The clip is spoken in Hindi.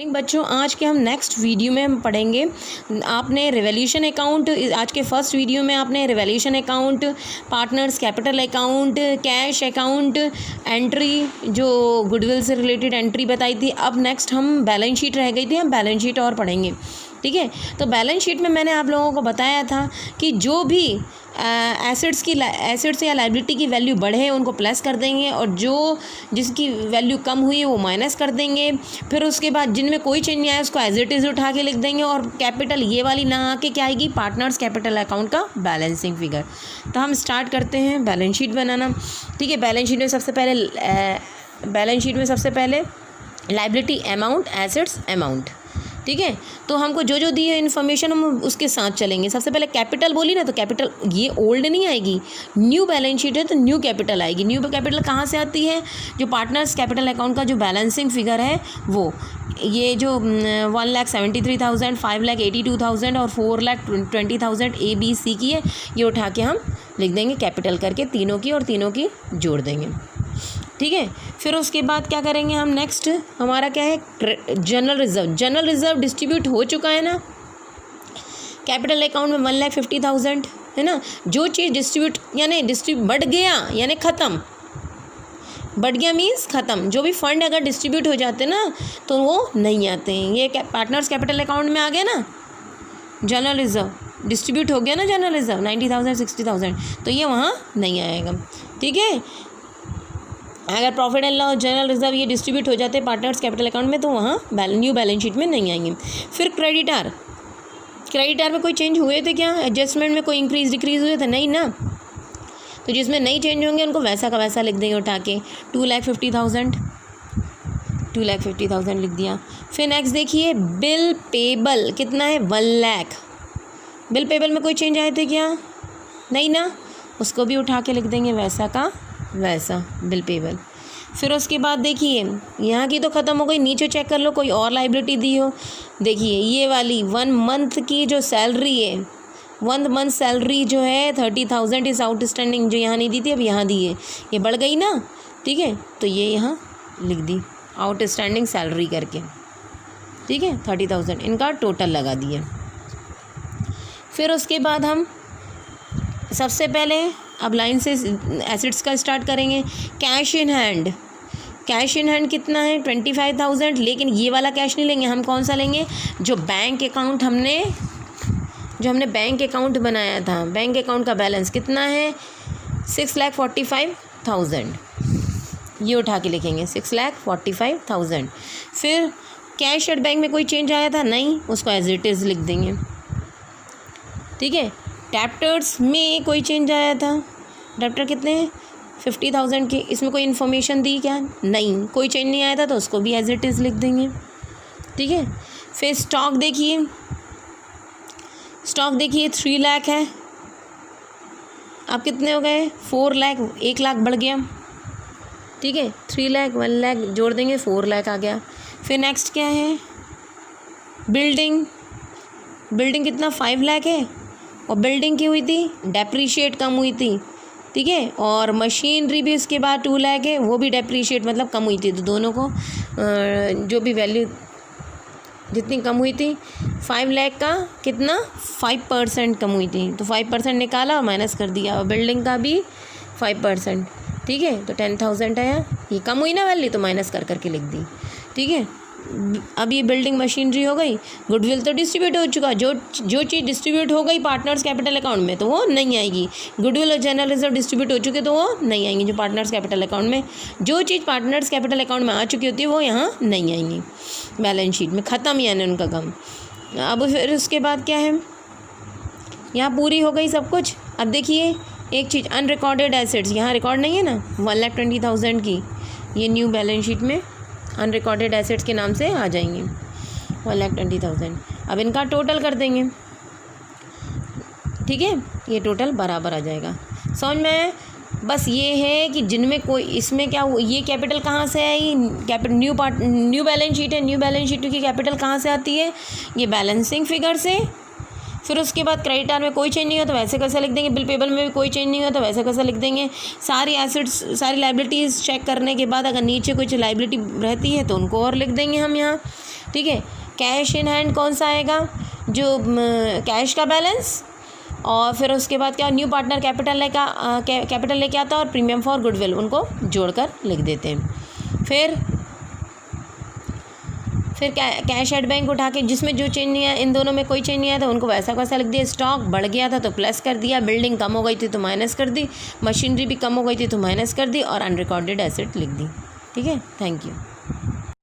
बच्चों, आज के हम नेक्स्ट वीडियो में हम पढ़ेंगे। आपने रिवॉल्यूशन अकाउंट, आज के फर्स्ट वीडियो में आपने revolution account, partners capital account, cash account, entry जो गुडविल से रिलेटेड एंट्री बताई थी। अब नेक्स्ट हम बैलेंस शीट रह गई थी, हम बैलेंस शीट और पढ़ेंगे। ठीक है, तो बैलेंस शीट में मैंने आप लोगों को बताया था कि जो भी एसेट्स या लाइबिलिटी की वैल्यू बढ़े उनको प्लस कर देंगे और जो जिसकी वैल्यू कम हुई है वो माइनस कर देंगे। फिर उसके बाद जिनमें कोई चेंज नहीं आया उसको एज इट इज़ उठा के लिख देंगे और कैपिटल ये वाली ना आके क्या आएगी, पार्टनर्स कैपिटल अकाउंट का बैलेंसिंग फिगर। तो हम स्टार्ट करते हैं बैलेंस शीट बनाना। ठीक है, बैलेंस शीट में सबसे पहले लाइबिलिटी अमाउंट, एसेट्स अमाउंट। ठीक है, तो हमको जो जो दी है इन्फॉर्मेशन हम उसके साथ चलेंगे। सबसे पहले कैपिटल बोली ना, तो कैपिटल ये ओल्ड नहीं आएगी, न्यू बैलेंस शीट है तो न्यू कैपिटल आएगी। न्यू कैपिटल कहाँ से आती है, जो पार्टनर्स कैपिटल अकाउंट का जो बैलेंसिंग फिगर है वो, ये जो 1,73,000, 5,82,000 और 4,20,000 ABC की है, ये उठा के हम लिख देंगे कैपिटल करके, तीनों की और तीनों की जोड़ देंगे। ठीक है, फिर उसके बाद क्या करेंगे हम, नेक्स्ट हमारा क्या है, general reserve. General reserve distribute हो चुका है ना कैपिटल अकाउंट में 1,50,000 है ना। जो चीज़ डिस्ट्रीब्यूट बढ़ गया यानी ख़त्म, बढ़ गया मीन्स ख़त्म। जो भी फंड अगर डिस्ट्रीब्यूट हो जाते ना तो वो नहीं आते हैं। ये पार्टनर्स कैपिटल अकाउंट में आ गया ना, जनरल रिजर्व डिस्ट्रीब्यूट हो गया ना, जनरल रिजर्व 90,000, 60,000, तो ये वहाँ नहीं आएगा। ठीक है, अगर profit and loss, general reserve ये डिस्ट्रीब्यूट हो जाते हैं पार्टनर्स कैपिटल अकाउंट में तो वहाँ न्यू बैलेंस शीट में नहीं आएंगे। फिर क्रेडिटर में कोई चेंज हुए थे क्या, एडजस्टमेंट में कोई इंक्रीज डिक्रीज हुए थे, नहीं ना। तो जिसमें नहीं चेंज होंगे उनको वैसा का वैसा लिख देंगे उठा के। 2,50,000 लिख दिया। फिर नेक्स्ट देखिए बिल पेबल कितना है, 1,00,000। बिल पेबल में कोई चेंज आए थे क्या, नहीं ना, उसको भी उठा के लिख देंगे वैसा का वैसा बिल पेबल। फिर उसके बाद देखिए यहाँ की तो ख़त्म हो गई, नीचे चेक कर लो कोई और लाइबिलिटी दी हो। देखिए ये वाली 1 मंथ की जो सैलरी है, 1 मंथ सैलरी जो है 30,000 इज़ आउटस्टैंडिंग, जो यहाँ नहीं दी थी अब यहाँ दी है, ये बढ़ गई ना। ठीक है, तो ये यहाँ लिख दी आउटस्टैंडिंग सैलरी करके। ठीक है, 30,000 इनका टोटल लगा दिया। फिर उसके बाद हम सबसे पहले अब लाइन से एसेट्स का स्टार्ट करेंगे। कैश इन हैंड कितना है, 25,000। लेकिन ये वाला कैश नहीं लेंगे, हम कौन सा लेंगे, जो बैंक अकाउंट हमने बैंक अकाउंट बनाया था, बैंक अकाउंट का बैलेंस कितना है, 6,45,000, ये उठा के लिखेंगे 6,45,000। फिर कैश एट बैंक में कोई चेंज आया था, नहीं, उसको एज इट इज़ लिख देंगे। ठीक है, डेप्टर्स में कोई चेंज आया था, डेप्टर कितने हैं 50,000 के, इसमें कोई इन्फॉर्मेशन दी क्या, नहीं, कोई चेंज नहीं आया था तो उसको भी एज इट इज़ लिख देंगे। ठीक है, फिर स्टॉक देखिए 3,00,000 है, अब कितने हो गए 4,00,000, 1,00,000 बढ़ गया। ठीक है, 3,00,000 1,00,000 जोड़ देंगे 4,00,000 आ गया। फिर नेक्स्ट क्या है, बिल्डिंग कितना 5,00,000 है और बिल्डिंग की हुई थी डेप्रीशिएट, कम हुई थी। ठीक है, और मशीनरी भी उसके बाद 2,00,000 है, वो भी डेप्रीशिएट मतलब कम हुई थी। तो दोनों को जो भी वैल्यू जितनी कम हुई थी, 5,00,000 का कितना 5% कम हुई थी, तो 5% निकाला और माइनस कर दिया, और बिल्डिंग का भी 5%। ठीक है, तो 10,000 आया, ये कम हुई ना वैल्यू तो माइनस कर करके लिख दी। ठीक है, अब ये बिल्डिंग मशीनरी हो गई। गुडविल तो डिस्ट्रीब्यूट हो चुका, जो चीज़ डिस्ट्रीब्यूट हो गई पार्टनर्स कैपिटल अकाउंट में तो वो नहीं आएगी। गुडविल और जनरल रिजर्व डिस्ट्रीब्यूट हो चुके तो वो नहीं आएंगी, जो पार्टनर्स कैपिटल अकाउंट में, जो चीज़ पार्टनर्स कैपिटल अकाउंट में आ चुकी होती है वो यहाँ नहीं आएंगी बैलेंस शीट में, ख़त्म ही यानी उनका काम। अब फिर उसके बाद क्या है, यहाँ पूरी हो गई सब कुछ। अब देखिए एक चीज़, अनरिकॉर्डेड एसेट्स यहाँ रिकॉर्ड नहीं है ना, 1,20,000 की, ये न्यू बैलेंस शीट में अनरिकॉर्डेड एसेट्स के नाम से आ जाएंगे 1,20,000। अब इनका टोटल कर देंगे। ठीक है, ये टोटल बराबर आ जाएगा। समझ में, बस ये है कि जिनमें कोई, इसमें क्या, ये कैपिटल कहाँ से आई, न्यू बैलेंस शीट है, न्यू बैलेंस शीट की कैपिटल कहाँ से आती है, ये बैलेंसिंग फिगर से। फिर उसके बाद क्रेडिटर में कोई चेंज नहीं हो तो वैसे कैसा लिख देंगे, बिल पेबल में भी कोई चेंज नहीं हो तो वैसे कैसा लिख देंगे। सारी एसेट्स, सारी लाइबिलिटीज़ चेक करने के बाद अगर नीचे कुछ लाइबिलिटी रहती है तो उनको और लिख देंगे हम यहाँ। ठीक है। कैश इन हैंड कौन सा आएगा, जो कैश का बैलेंस, और फिर उसके बाद क्या, न्यू पार्टनर कैपिटल लेके आता है और प्रीमियम फॉर गुडविल, उनको जोड़कर लिख देते हैं। फिर कैश एट बैंक उठा के, जिसमें जो चेंज नहीं आया, इन दोनों में कोई चेंज नहीं आया था, उनको वैसा वैसा लिख दिया। स्टॉक बढ़ गया था तो प्लस कर दिया, बिल्डिंग कम हो गई थी तो माइनस कर दी, मशीनरी भी कम हो गई थी तो माइनस कर दी, और अनरिकॉर्डेड एसेट लिख दी। ठीक है, थैंक यू।